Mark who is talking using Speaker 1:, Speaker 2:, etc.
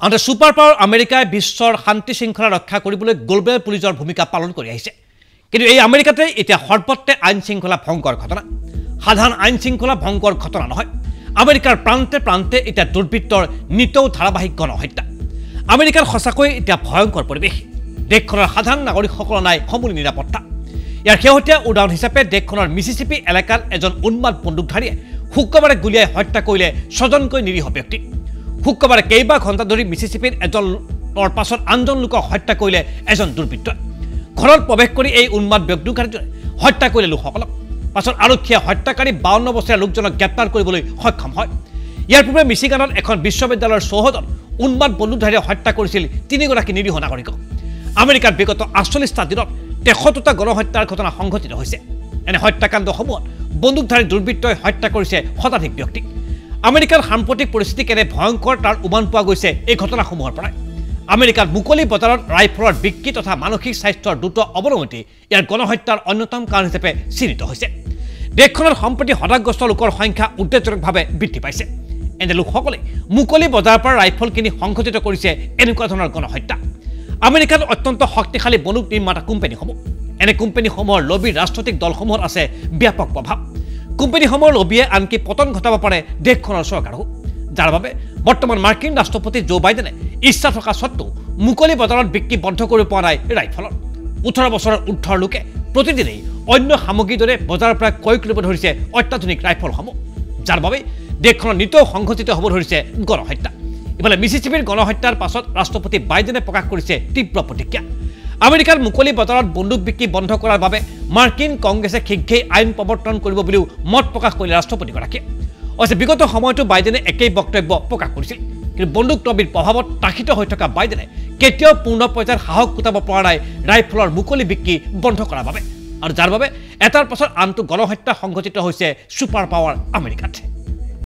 Speaker 1: আনহাতে super power আমেৰিকাই বিশ্বৰ শান্তি শৃংখলা ৰক্ষা কৰিবলৈ গ্লোবেল পুলিচৰ ভূমিকা পালন কৰি আহিছে। কিন্তু এই আমেৰিকাতে এতিয়া সৰ্বত্ৰে আইন শৃংখলা ভংগৰ ঘটনা, সাধাৰণ আইন শৃংখলা ভংগৰ ঘটনা নহয়, আমেৰিকাৰ প্ৰান্তে প্ৰান্তে এতিয়া দুৰ্বৃত্তৰ নিতৌ ধাৰাবাহিক গণহত্যা। আমেৰিকাৰ সঁচাকৈ এতিয়া ভয়ংকৰ পৰিৱেশ। দেশখনৰ সাধাৰণ নাগৰিকসকলৰ নাই সমূলি নিৰাপত্তা। ইয়াৰ শেহতীয়া উদাহৰণ হিচাপে দেশখনৰ মিছিছিপি এলেকাত এজন উন্মাদ বন্দুকধাৰীয়ে শুক্ৰবাৰে গুলীয়াই হত্যা কৰিলে ছজনকৈ নিৰীহ ব্যক্তি। শুক্ৰবাৰে কেইবা ঘণ্টা ধৰি মিছিছিপিৰ এজনৰ পাছত আনজন লোকক হত্যা কৰিলে এজন দুৰ্বৃত্তই। ঘৰত প্ৰৱেশ কৰি এই উন্মাদ বন্দুকধাৰীজনে হত্যা কৰিলে লোকসকলক। পাছত আৰক্ষীয়ে হত্যাকাৰী 52 বছৰীয়া লোকজনক গ্ৰেপ্তাৰ কৰিবলৈ সক্ষম হয়। ইয়াৰ পূৰ্বে মিচিগানত এখন বিশ্ববিদ্যালয়ৰ চৌহদত উন্মাদ বন্দুকধাৰীয়ে হত্যা কৰিছিল 3গৰাকী নিৰীহ নাগৰিকক। আমেৰিকাত বিগত 48টা দিনত 63টা গণহত্যাৰ ঘটনা সংঘটিত হৈছে। এনে হত্যাকাণ্ডসমূহত বন্দুকধাৰী দুৰ্বৃত্তই হত্যা কৰিছে শতাধিক ব্যক্তিক। আমেৰিকাৰ সাম্প্ৰতিক পৰিস্থিতি কেনে ভয়ংকৰ তাৰ উমান পোৱা গৈছে এই ঘটনাসমূহৰ পৰাই। আমেৰিকাত মুকলি বজাৰত ৰাইফলৰ বিক্ৰী তথা মানসিক স্বাস্থ্যৰ দ্ৰুত অৱনতি ইয়াৰ গণহত্যাৰ অন্যতম কাৰণ হিচাপে চিহ্নিত হৈছে। দেশখনত সম্প্ৰতি হতাশগ্ৰস্ত লোকৰ সংখ্যা উদ্বেগজনকভাৱে বৃদ্ধি পাইছে। এনে লোকসকলে মুকলি বজাৰৰ পৰা ৰাইফল কিনি সংঘটিত কৰিছে এনেকুৱা ধৰণৰ গণহত্যা। আমেৰিকাত অত্যন্ত শক্তিশালী বন্দুক নিৰ্মাতা কোম্পানীসমূহ, এনে কোম্পানীসমূহৰ লবি ৰাজনৈতিক দলসমূহত আছে ব্যাপক প্ৰভাৱ। কোম্পানীসমূহৰ লবিয়ে আনকি পতন ঘটাব পাৰে দেশখনৰ চৰকাৰকো, যাৰ বাবে বৰ্তমান মাৰ্কিন ৰাষ্ট্ৰপতি জো বাইডেনে ইচ্ছা থকা স্বত্বেও মুকলি বজাৰত বিক্ৰী বন্ধ কৰিব পৰা নাই ৰাইফলৰ। 18 বছৰৰ ঊৰ্ধৰ লোকে প্ৰতিদিনেই অন্য সামগ্ৰীৰ দৰে বজাৰৰ পৰা ক্ৰয় কৰিব ধৰিছে অত্যাধুনিক ৰাইফলসমূহ, যাৰ বাবে দেশখনৰ নিতৌ সংঘটিত হ'ব ধৰিছে গণহত্যা। ইফালে মিছিছিপিৰ গণহত্যাৰ পাছত ৰাষ্ট্ৰপতি বাইডেনে প্ৰকাশ কৰিছে তীব্ৰ প্ৰতিক্ৰিয়া। আমেৰিকাৰ মুকলি বজাৰত বন্দুক বিক্ৰী বন্ধ কৰাৰ বাবে মাৰ্কিন কংগ্ৰেছে শীঘ্ৰেই আইন প্ৰৱৰ্তন কৰিব বুলিও মত প্ৰকাশ কৰিলে ৰাষ্ট্ৰপতিগৰাকীয়ে। অৱশ্যে বিগত সময়তো বাইডেনে একেই বক্তব্য প্ৰকাশ কৰিছিল। কিন্তু বন্দুক লবিৰ প্ৰভাৱত তাখিত হৈ থকা বাইডেনে কেতিয়াও পূৰ্ণ পৰ্যায়ত সাহস গোটাব পৰা নাই ৰাইফলৰ মুকলি বিক্ৰী বন্ধ কৰাৰ বাবে, আৰু যাৰ বাবে এটাৰ পাছত আনটো গণহত্যা সংঘটিত হৈছে ছুপাৰ পাৱাৰ আমেৰিকাত।